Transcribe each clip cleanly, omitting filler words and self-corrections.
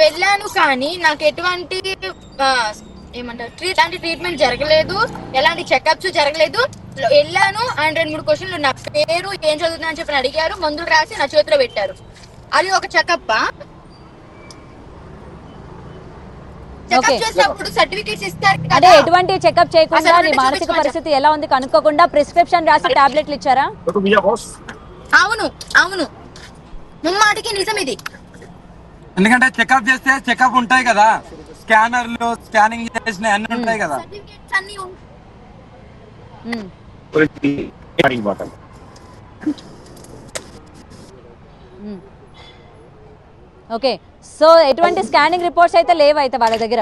వెళ్ళాను కానీ నాకు ఎటువంటి ఆ, ఏమంటారు ఎలాంటి ట్రీట్మెంట్ జరగలేదు, ఎలాంటి చెకప్స్ జరగలేదు. వెళ్ళాను అండ్ 2-3 క్వశ్చన్లు నా పేరు ఏం చదువుతున్నా అని చెప్పి అడిగారు, మందులు రాసి నా చేతిలో పెట్టారు. అది ఒక చెకప్. చెకప్ చేసినప్పుడు సర్టిఫికేట్స్ ఇస్తారు అంటే కదా. ఎటువంటి చెకప్ చేయకుండా అసలు నీ అంటే మానసిక చూపించమని పరిస్థితి ఎలా ఉంది కనుక్కోకుండా ప్రిస్క్రిప్షన్ రాసి టాబ్లెట్లు ఇచ్చారా? అవును అవును, ముమ్మాటికి నిజం ఇది. ఎందుకంటే చెకప్ చేస్తే చెకప్ ఉంటాయి కదా, స్కానర్లు స్కానింగ్ చేసిన అన్ని ఉంటాయి కదా. సర్టిఫికేట్స్ అన్ని ఉమ్. ఉమ్. ఓకే, సో ఎటువంటి స్కానింగ్ రిపోర్ట్స్ అయితే లేవు అయితే వాళ్ళ దగ్గర?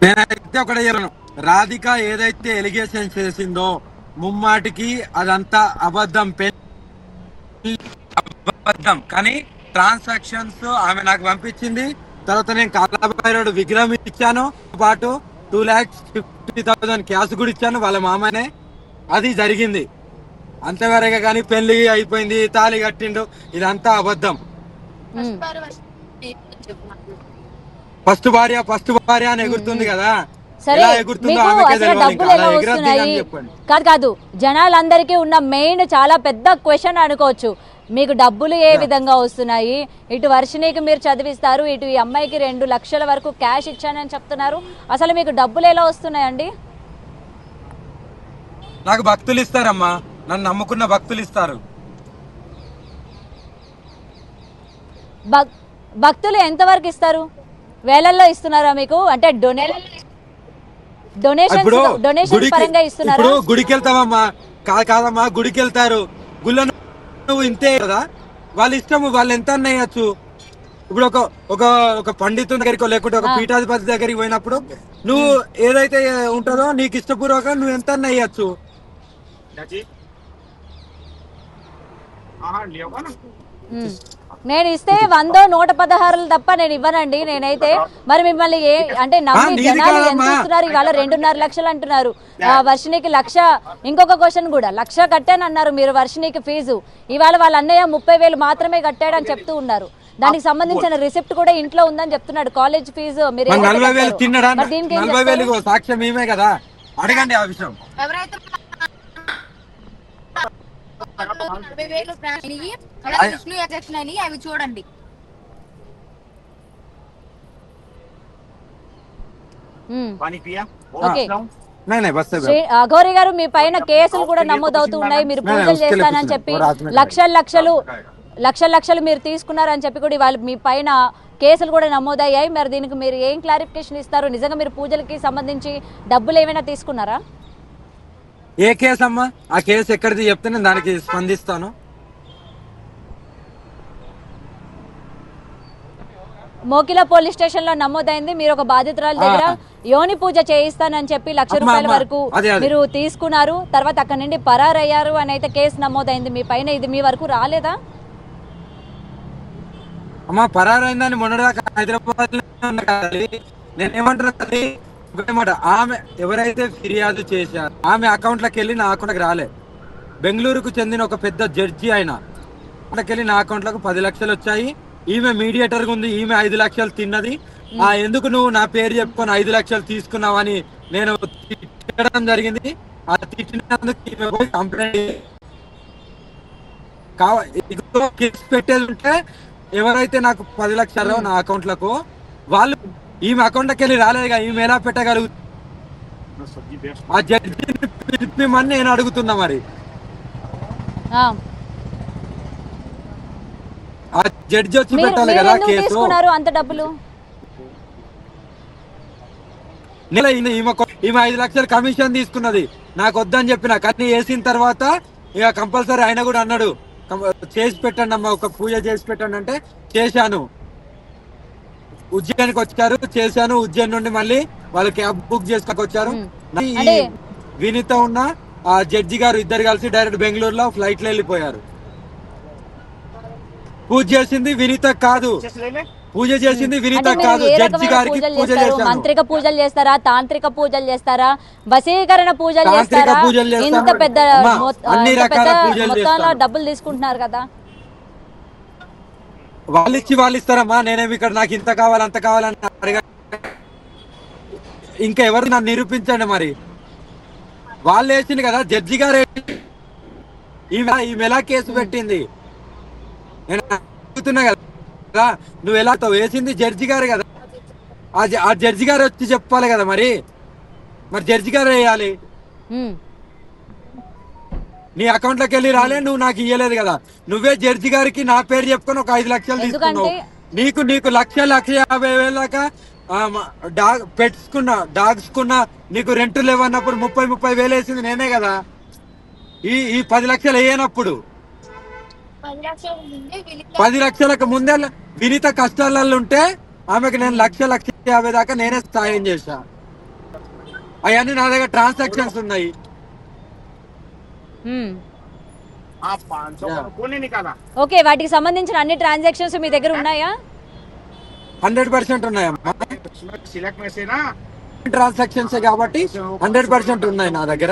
నేనైతే ఒకటే చెప్పను, రాధిక ఏదైతే ఎలిగేషన్ చేసిందో ముమ్మాటికి అదంతా అబద్ధం, అబద్ధం. కానీ ట్రాన్సాక్షన్స్ ఆమె నాకు పంపించింది. తర్వాత నేను కాలాభైరవుడు విగ్రహం ఇచ్చాను, పాటు 2,50,000 క్యాష్ కూడా ఇచ్చాను వాళ్ళ మామనే. అది జరిగింది అంతవరకే. కానీ పెళ్లి అయిపోయింది, తాళి కట్టిండు, ఇదంతా అబద్ధం. ఫస్ట్ భార్య అని ఎగురుతుంది కదా. సరే, మీకు అసలు డబ్బులు ఎలా వస్తున్నాయి? కాదు, జనాలందరికీ ఉన్న మెయిన్ చాలా పెద్ద క్వశ్చన్ అనుకోవచ్చు, మీకు డబ్బులు ఏ విధంగా వస్తున్నాయి? ఇటు వర్షినికి మీరు చదివిస్తారు, ఇటు ఈ అమ్మాయికి 2 లక్షల వరకు క్యాష్ ఇచ్చానని చెప్తున్నారు. అసలు మీకు డబ్బులు ఎలా వస్తున్నాయండి? నాకు భక్తులు ఇస్తారమ్మా, నన్ను నమ్ముకున్న భక్తులు ఇస్తారు. భక్తులు ఎంత వరకు ఇస్తారు? వేలల్లో ఇస్తున్నారా మీకు? అంటే డొనేషన్ పరంగా ఇస్తున్నారా? ఇప్పుడు గుడికి వెళ్తామమ్మా, కాదమ్మా, గుడికి వెళ్తారు, గుళ్ళ నువ్వు ఇంతే కదా, వాళ్ళ ఇష్టము, వాళ్ళు ఎంత అన్నయ్యచ్చు. ఇప్పుడు ఒక పండితుని దగ్గరికి లేకుంటే ఒక పీఠాధిపతి దగ్గరికి పోయినప్పుడు నువ్వు ఏదైతే ఉంటుందో నీకు ఇష్టపూర్వక నువ్వు ఎంత అన్నయ్యచ్చు. నేను ఇస్తే 100-116 తప్ప నేను ఇవ్వనండి నేనైతే. మరి మిమ్మల్ని అంటే నమ్మి జనాలు ఎంత ఇస్తున్నారు? ఇవాళ 2.5 లక్షలు అంటున్నారు, వర్షినికి 1,00,000. ఇంకొక క్వశ్చన్ కూడా 1,00,000 కట్టాను అన్నారు మీరు వర్షినికి ఫీజు. ఇవాళ వాళ్ళ అన్నయ్య 30,000 మాత్రమే కట్టాడని చెప్తూ ఉన్నారు. దానికి సంబంధించిన రిసిప్ట్ కూడా ఇంట్లో ఉందని చెప్తున్నాడు. కాలేజ్ ఫీజు మీరు 40,000 తిన్నాడా? 40,000 సాక్ష్యం ఏమే కదా, అడగండి ఆ విషయం. అవి చూడండి. అఘోరి గారు, మీ పైన కేసులు కూడా నమోదవుతూ ఉన్నాయి. మీరు పూజలు చేస్తానని చెప్పి లక్షలు మీరు తీసుకున్నారని చెప్పి కూడా వాళ్ళు మీ పైన కేసులు కూడా నమోదయ్యాయి. మరి దీనికి మీరు ఏం క్లారిఫికేషన్ ఇస్తారు? నిజంగా మీరు పూజలకి సంబంధించి డబ్బులు ఏమైనా తీసుకున్నారా? ఏ కేసు అమ్మా? ఆ కేసు ఎక్కడిది చెప్తే నేను దానికి స్పందిస్తాను. మోకిలా పోలీస్ స్టేషన్ లో నమోదైంది. మీరు ఒక బాధితురాల దగ్గర యోని పూజ చేయిస్తానని చెప్పి 1,00,000 రూపాయల వరకు మీరు తీసుకున్నారు. తర్వాత అక్కడి నుండి పరారయ్యారు అని అయితే కేసు నమోదైంది మీ పైన. ఇది మీ వరకు రాలేదా? అమ్మా, పరారైందని మొన్నటిదాకా హైదరాబాద్ నేనేమంటున్నా, ఆమె ఎవరైతే ఫిర్యాదు చేశారు ఆమె అకౌంట్లోకి వెళ్ళి నా అకౌంట్కి రాలే. బెంగళూరుకు చెందిన ఒక పెద్ద జడ్జి ఆయన అకౌంట్లోకి వెళ్ళి నా అకౌంట్లకు 10 లక్షలు వచ్చాయి. ఈమె మీడియేటర్ గా ఉంది, ఈమె 5 లక్షలు తిన్నది. ఎందుకు నువ్వు నా పేరు చెప్పుకొని 5 లక్షలు తీసుకున్నావని నేను తిట్టడం జరిగింది. ఆ తిట్టినందుకు ఈమె పోయి కంప్లైంట్ కేసు పెట్టేది ఉంటే ఎవరైతే నాకు 10 లక్షలు నా అకౌంట్లకు వాళ్ళు ఈమె అకౌంట్లోకి వెళ్ళి రాలేదుగా, ఈమె ఎలా పెట్టగలుగు? ఆ జడ్జిని పిలిపిమని నేను అడుగుతున్నా. మరి ఆ జడ్జి వచ్చి పెట్టాలి కదా కేసు. అంత డబ్బులు ఈమె 5 లక్షలు కమిషన్ తీసుకున్నది, నాకు వద్దని చెప్పిన. కానీ వేసిన తర్వాత ఇక కంపల్సరీ ఆయన కూడా అన్నాడు, చేసి పెట్టండి అమ్మా, ఒక పూజ చేసి పెట్టండి అంటే చేశాను. ఉజ్జయినికి వచ్చారు, చేశాను. ఉజ్జయిన్ నుండి మళ్ళీ వాళ్ళు క్యాబ్ బుక్ చేసుకొని వచ్చారు. వినీత ఉన్న ఆ జడ్జి గారు ఇద్దరు కలిసి డైరెక్ట్ బెంగళూరులో ఫ్లైట్ లో వెళ్ళిపోయారు. పూజ చేసింది వినీత కాదు, పూజ చేసింది వినీత కాదు, జడ్జి గారికి పూజ చేశారు. మంత్రిక పూజలు చేస్తారా, తాంత్రిక పూజలు చేస్తారా, వశీకరణ పూజలు చేస్తారా? ఇంత పెద్ద మొత్తంలో డబ్బులు తీసుకుంటున్నారు కదా. వాళ్ళు ఇచ్చి వాళ్ళు ఇస్తారమ్మా. నేనేమి ఇక్కడ నాకు ఇంత కావాలి అంత కావాలని అడగా. ఇంకా ఎవరు నన్ను నిరూపించండి మరి. వాళ్ళు వేసింది కదా జడ్జి గారు, ఈమె ఎలా కేసు పెట్టింది నేను అడుగుతున్నా కదా. నువ్వు ఎలా వేసింది జడ్జి గారు కదా, ఆ జడ్జి గారు వచ్చి చెప్పాలి కదా మరి జడ్జి గారు వేయాలి. నీ అకౌంట్ లోకి వెళ్ళి రాలే, నువ్వు నాకు ఇయ్యలేదు కదా. నువ్వే జడ్జి గారికి నా పేరు చెప్పుకొని ఒక 5 లక్షలు తీసుకున్నావు. నీకు 1,50,000 దాకా పెట్స్ కున్నా డాగ్స్ కున్నా నీకు రెంట్ లేవన్నప్పుడు 30,000 వేసింది నేనే కదా. ఈ 10 లక్షలు వేయనప్పుడు 10 లక్షలకు ముందే వినీత కష్టాలలో ఉంటే ఆమెకు నేను 1,50,000 దాకా నేనే సాయం చేశా. అవన్నీ నా దగ్గర ట్రాన్సాక్షన్స్ ఉన్నాయి. ఓకే, వాటికి సంబంధించిన అన్ని ట్రాన్సాక్షన్స్ మీ దగ్గర ఉన్నాయా? 100% ఉన్నాయమ్మా. ట్రాన్సాక్షన్స్ కాబట్టి 100% ఉన్నాయి నా దగ్గర.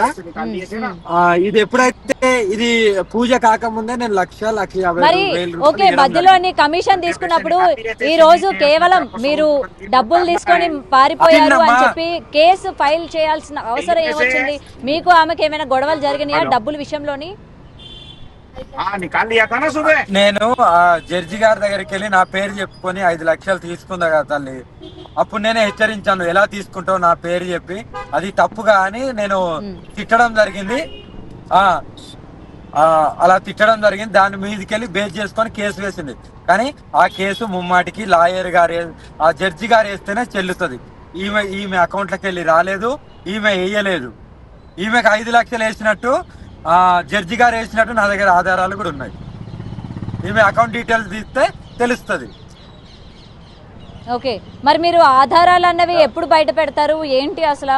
ఇది ఎప్పుడైతే ఇది పూజ కాకముందే నేను 1,50,000 ఓకే, మధ్యలోని కమిషన్ తీసుకున్నప్పుడు ఈ రోజు కేవలం మీరు డబ్బులు తీసుకొని పారిపోయారు అని చెప్పి కేసు ఫైల్ చేయాల్సిన అవసరం ఏమొచ్చింది? మీకు ఆమెకి ఏమైనా గొడవలు జరిగినాయా డబ్బుల విషయంలోని? నేను జడ్జి గారి దగ్గరికి వెళ్ళి నా పేరు చెప్పుకొని 5 లక్షలు తీసుకుందా కదా తల్లి. అప్పుడు నేనే హెచ్చరించాను, ఎలా తీసుకుంటావు నా పేరు చెప్పి, అది తప్పుగా అని నేను తిట్టడం జరిగింది. అలా తిట్టడం జరిగింది. దాని మీదకెళ్ళి బేస్ చేసుకొని కేసు వేసింది. కానీ ఆ కేసు ముమ్మాటికి లాయర్ గారు ఆ జడ్జి గారు వేస్తేనే చెల్లుతుంది. ఈమె అకౌంట్లోకి వెళ్ళి రాలేదు, ఈమె వేయలేదు. ఈమెకు 5 లక్షలు వేసినట్టు జడ్జి గారు వేసినట్టు నా దగ్గర ఆధారాలు కూడా ఉన్నాయి. ఈమె అకౌంట్ డీటెయిల్స్ తీస్తే తెలుస్తుంది. ఓకే, మరి మీరు ఆధారాలు అన్నవి ఎప్పుడు బయట పెడతారు ఏంటి అసలు?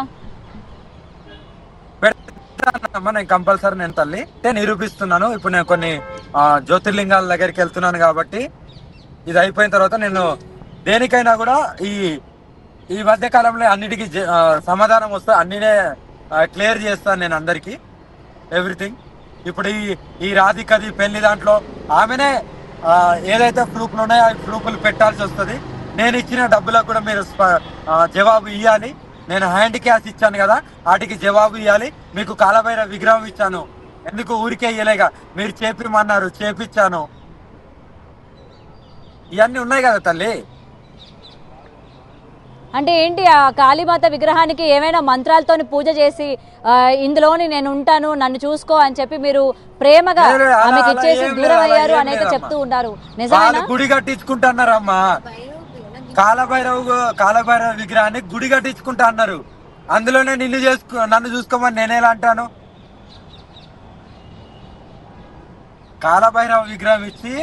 పెడతానమ్మా నేను కంపల్సరీ. నేను తల్లి నిరూపిస్తున్నాను. ఇప్పుడు నేను కొన్ని జ్యోతిర్లింగాల దగ్గరికి వెళ్తున్నాను కాబట్టి ఇది అయిపోయిన తర్వాత నేను దేనికైనా కూడా ఈ మధ్య కాలంలో అన్నిటికీ సమాధానం వస్తా, అన్నినే క్లియర్ చేస్తాను నేను అందరికి ఎవ్రీథింగ్. ఇప్పుడు ఈ రాధికది పెళ్లి దాంట్లో ఆమెనే ఏదైతే ప్రూఫ్లు ఉన్నాయో ఆ ప్రూఫ్లు పెట్టాల్సి వస్తుంది. నేను ఇచ్చిన డబ్బులకు కూడా మీరు జవాబు ఇవ్వాలి. నేను హ్యాండ్ క్యాష్ ఇచ్చాను కదా, వాటికి జవాబు ఇవ్వాలి. మీకు కాలభైరవ విగ్రహం ఇచ్చాను, ఎందుకు ఊరికే ఇయ్యలేగా, మీరు చేపిమన్నారు చేపించాను. ఇవన్నీ ఉన్నాయి కదా తల్లి. అంటే ఏంటి, ఆ కాళీమాత విగ్రహానికి ఏమైనా మంత్రాలతో పూజ చేసి ఇందులోని నేను ఉంటాను నన్ను చూసుకో అని చెప్పి మీరు ప్రేమగా ఆమెకి ఇచ్చేసి దూరం అయ్యారు అని అయితే చెప్తూ ఉన్నారు, నిజమేనా? గుడి కట్టించుకుంటున్నారమ్మా. కాలభైరవ విగ్రహాన్ని గుడి కట్టించుకుంటా అన్నారు. అందులోనే నన్ను చూసుకోమని నేనేలా అంటాను? కాలభైరవ విగ్రహం ఇచ్చి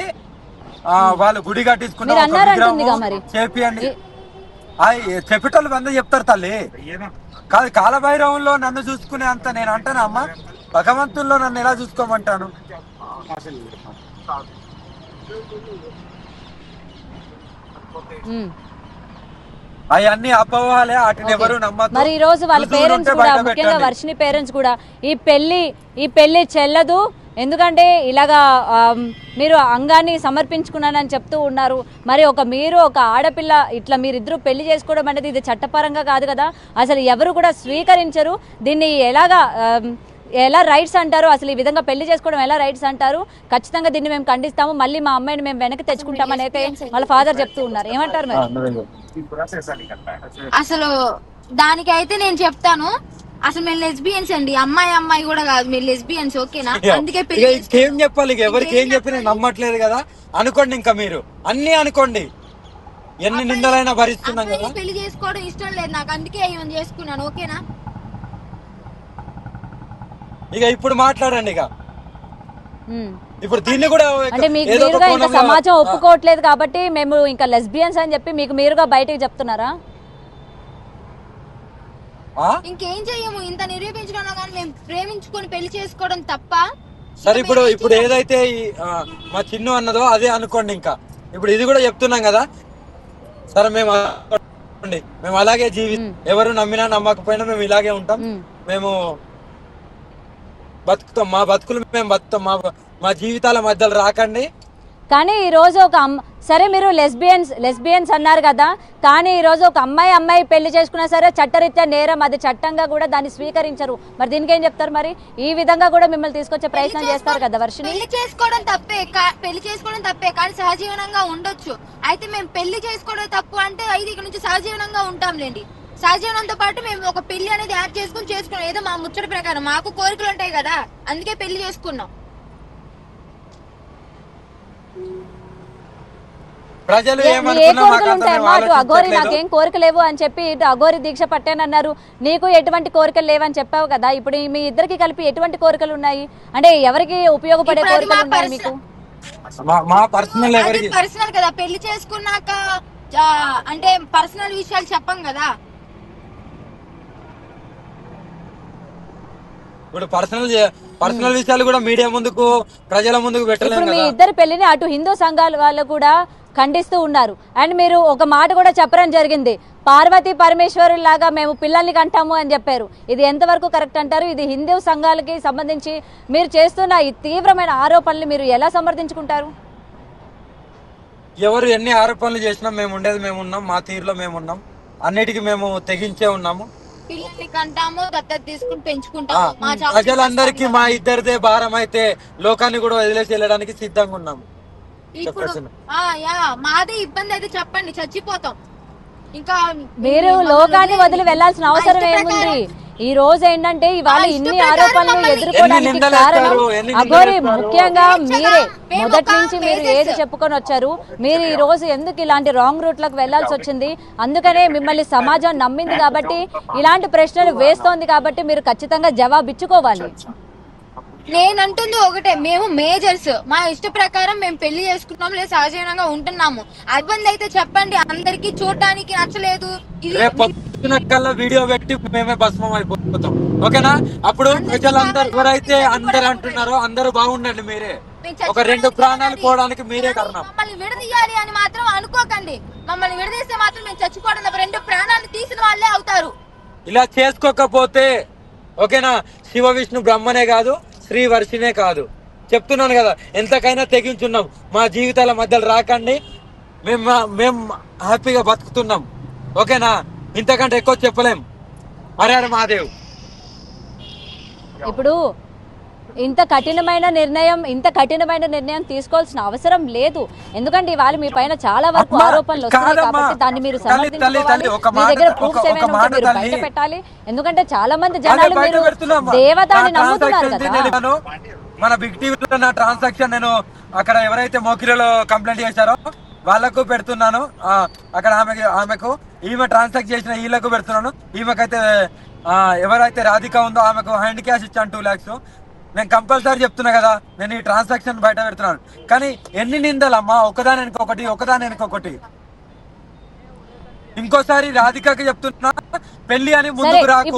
వాళ్ళు గుడి కట్టించుకున్నారు. చేపియండి చెప్పేటోళ్ళు వంద చెప్తారు తల్లి. కాదు, కాలభైరవంలో నన్ను చూసుకునే అంత నేను అంటాను అమ్మా. భగవంతుల్లో నన్ను ఎలా చూసుకోమంటాను? అవన్నీ అపోవాలే, వాటిని ఎవరు నమ్మరు. మరి ఈ రోజు వాళ్ళ పేరెంట్స్ కూడా, ముఖ్యంగా వర్షిని పేరెంట్స్ కూడా ఈ పెళ్లి చెల్లదు, ఎందుకంటే ఇలాగా మీరు అంగాన్ని సమర్పించుకున్నానని చెప్తూ ఉన్నారు. మరి మీరు ఒక ఆడపిల్ల ఇట్లా మీరిద్దరూ పెళ్లి చేసుకోవడం అనేది ఇది చట్టపరంగా కాదు కదా, అసలు ఎవరు కూడా స్వీకరించరు దీన్ని. ఎలా రైట్స్ అంటారు అసలు? ఈ విధంగా పెళ్లి చేసుకోవడం ఎలా రైట్స్ అంటారు? ఖచ్చితంగా దీన్ని మేము ఖండిస్తాము, మళ్ళీ మా అమ్మాయిని మేము వెనక్కి తెచ్చుకుంటామని అయితే వాళ్ళ ఫాదర్ చెప్తూ ఉన్నారు. ఏమంటారు మరి? అసలు దానికైతే నేను చెప్తాను, అసలు మేము లెస్బియన్స్ అండి, అమ్మాయి కూడా కాదు, మీరు లెస్బియన్స్, ఓకేనా? అందుకే ఏం చెప్పాలి, ఎవరికి ఏం చెప్పి నమ్మట్లేదు కదా. అనుకోండి, ఇంకా మీరు అన్ని అనుకోండి, ఎన్ని నిందలైనా భరిస్తున్నాం కదా. పెళ్లి చేసుకోవడం ఇష్టం లేదు నాకు, అందుకే ఏమైనా చేసుకున్నాను, ఓకేనా? ఇక ఇప్పుడు మాట్లాడండి. ఇక ఇప్పుడు దీన్ని కూడా అంటే మీకు మీరుగా ఇంకా సమాజం ఒప్పుకోవట్లేదు కాబట్టి మేము ఇంకా లెస్బియన్స్ అని చెప్పి మీకు మీరుగా బయటకు చెప్తున్నారా? ఇంకేం చెయ్యము, ఇంత నిరూపించడం కానీ మేము ప్రేమించుకొని పెళ్లి చేసుకోవడం తప్ప. సరే, ఇప్పుడు ఏదైతే మా చిన్ను అన్నదో అదే అనుకోండి. ఇంకా ఇప్పుడు ఇది కూడా చెప్తున్నాం కదా. సరే, మేము అలాగే ఎవరు నమ్మినా నమ్మకపోయినా మేము ఇలాగే ఉంటాం. మేము బతుకుతాం, మా బతుకులు మేము బతుకుతాం. మా జీవితాల మధ్యలో రాకండి. కానీ ఈ రోజు సరే మీరు లెస్బియన్స్ అన్నారు కదా, కానీ ఈ రోజు ఒక అమ్మాయి పెళ్లి చేసుకున్నా సరే చట్టరీత్యా నేరం, అది చట్టంగా కూడా దాన్ని స్వీకరించరు. మరి దీనికి ఏం చెప్తారు? మరి ఈ విధంగా కూడా మిమ్మల్ని తీసుకొచ్చే ప్రయత్నం చేస్తారు కదా వర్షిని. పెళ్లి చేసుకోవడం తప్పే కానీ సహజీవనంగా ఉండొచ్చు. అయితే మేము పెళ్లి చేసుకోవడం తప్పు అంటే అయితే ఇక్కడ నుంచి సహజీవనంగా ఉంటాంలేండి. సహజీవనంతో పాటు మేము ఒక పెళ్లి అనేది యాడ్ చేసుకున్నాం. ఏదో మా ముచ్చట ప్రకారం మాకు కోరికలు ఉంటాయి కదా, అందుకే పెళ్లి చేసుకున్నాం. ప్రజలు ఏ కోరికలు ఉంటాయమ్మా? అటు అఘోరి నాకేం కోరిక లేవు అని చెప్పి ఇటు అఘోరి దీక్ష పట్టానన్నారు, నీకు ఎటువంటి కోరికలు లేవని చెప్పావు కదా. ఇప్పుడు మీ ఇద్దరికి కలిపి ఎటువంటి కోరికలు ఉన్నాయి? అంటే ఎవరికి ఉపయోగపడే కోరికలు ఉన్నాయి మీకు? మా పర్సనల్ కదా, పెళ్లి చేసుకున్నాక అంటే పర్సనల్ విషయాలు చెప్పం కదా. ఇప్పుడు పర్సనల్ విషయాలు కూడా మీడియా ముందుకు, ప్రజల ముందుకు పెట్టలేదు. ఇప్పుడు మీ ఇద్దరు పెళ్లిని అటు హిందూ సంఘాల వాళ్ళు కూడా ఖండిస్తూ ఉన్నారు. అండ్ మీరు ఒక మాట కూడా చెప్పడం జరిగింది, పార్వతీ పరమేశ్వరు లాగా మేము పిల్లల్ని కంటాము అని చెప్పారు. ఇది ఎంతవరకు కరెక్ట్ అంటారు? ఇది హిందూ సంఘాలకి సంబంధించి మీరు చేస్తున్న ఈ తీవ్రమైన ఆరోపణలు మీరు ఎలా సమర్థించుకుంటారు? ఎవరు ఎన్ని ఆరోపణలు చేసినా మేము ఉండేది మేము ఉన్నాం, మా తీరులో మేము ఉన్నాం, అన్నిటికీ మేము తెగించే ఉన్నాము. పిల్లల్ని కంటాము, దత్తత తీసుకుని పెంచుకుంటాము. ప్రజలందరికీ మా ఇద్దరిదే భారం అయితే లోకాన్ని కూడా వదిలేసి వెళ్ళడానికి సిద్ధంగా ఉన్నాము. ఇప్పుడు మాదే ఇబ్బంది అయితే చెప్పండి, చచ్చిపోతాం. ఇంకా మీరు లోకాన్ని వదిలి వెళ్లాల్సిన అవసరం ఏముంది? ఈ రోజు ఏంటంటే ఇవాళ ఇన్ని ఆరోపణలు ఎదుర్కోవడానికి కారణం అఘోరి, ముఖ్యంగా మీరే. మొదటి నుంచి మీరు ఏది చెప్పుకొని వచ్చారు, మీరు ఈ రోజు ఎందుకు ఇలాంటి రాంగ్ రూట్ లకు వెళ్లాల్సి వచ్చింది? అందుకనే మిమ్మల్ని సమాజం నమ్మింది కాబట్టి, ఇలాంటి ప్రశ్నలు వేస్తోంది కాబట్టి మీరు ఖచ్చితంగా జవాబిచ్చుకోవాలి. నేనంటుంది ఒకటే, మేము మేజర్స్, మా ఇష్ట ప్రకారం మేము పెళ్లి చేసుకున్నాం, లేదా సహజీవనంగా ఉంటున్నాము. ఇబ్బంది అయితే చెప్పండి, అందరికి చూడటానికి నచ్చలేదు. కల్లా వీడియో పెట్టి మేమే భస్మం అయిపోతాం, ఓకేనా? అప్పుడు ప్రజలందరూ ఎవరైతే అందరు అంటున్నారో అందరూ బాగుండండి, మీరే ఒక 2 ప్రాణాలు పోవడానికి మీరే కారణం. మమ్మల్ని విడదీయాలి అని మాత్రం అనుకోకండి. మమ్మల్ని విడదీస్తే మాత్రం మేము చచ్చిపోవడం 2 ప్రాణాలు తీసిన వాళ్ళే అవుతారు. ఇలా చేసుకోకపోతే, ఓకేనా, శివ విష్ణు బ్రహ్మనే కాదు, శ్రీ వర్షినే కాదు, చెప్తున్నాను కదా, ఎంతకైనా తెగించున్నాం. మా జీవితాల మధ్యలో రాకండి, మేము హ్యాపీగా బతుకుతున్నాం, ఓకేనా? ఇంతకంటే ఎక్కువ చెప్పలేం. హర హర మహాదేవ్. ఇప్పుడు ఇంత కఠినమైన నిర్ణయం తీసుకోవాల్సిన అవసరం లేదు. ఎందుకంటే ఇవాళ మీ పైన చాలా వరకు ఆరోపణలు వస్తున్నాయి కాబట్టి దాన్ని మీరు సమర్థించుకోవాలి. మీ దగ్గర ప్రూఫ్స్ ఏమైనా ఉంటే మీరు బయట పెట్టాలి. ఎందుకంటే చాలా మంది జనాలు మీరు దేవతని నమ్ముతున్నారు కదా. మన బిగ్ టీవీలో నా ట్రాన్సాక్షన్ నేను అక్కడ ఎవరైతే మోకిలలో కంప్లైంట్ చేశారో వాళ్ళకు పెడుతున్నాను. అక్కడ ఆమెకు ఈమె ట్రాన్సాక్ట్ చేసిన వీళ్ళకు పెడుతున్నాను. ఈమెకైతే ఎవరైతే రాధిక ఉందో ఆమెకు హ్యాండ్ క్యాష్ ఇచ్చాను 2 lakhs. నేను కంపల్సరీ చెప్తున్నా కదా, నేను ఈ ట్రాన్సాక్షన్ బయట పెడుతున్నాను. కానీ ఎన్ని నిందలమ్మా, ఒకదాని వెనుకొకటి. ఇంకోసారి రాధికకి చెప్తున్నా, పెళ్లి అని ముందుకు రాకు.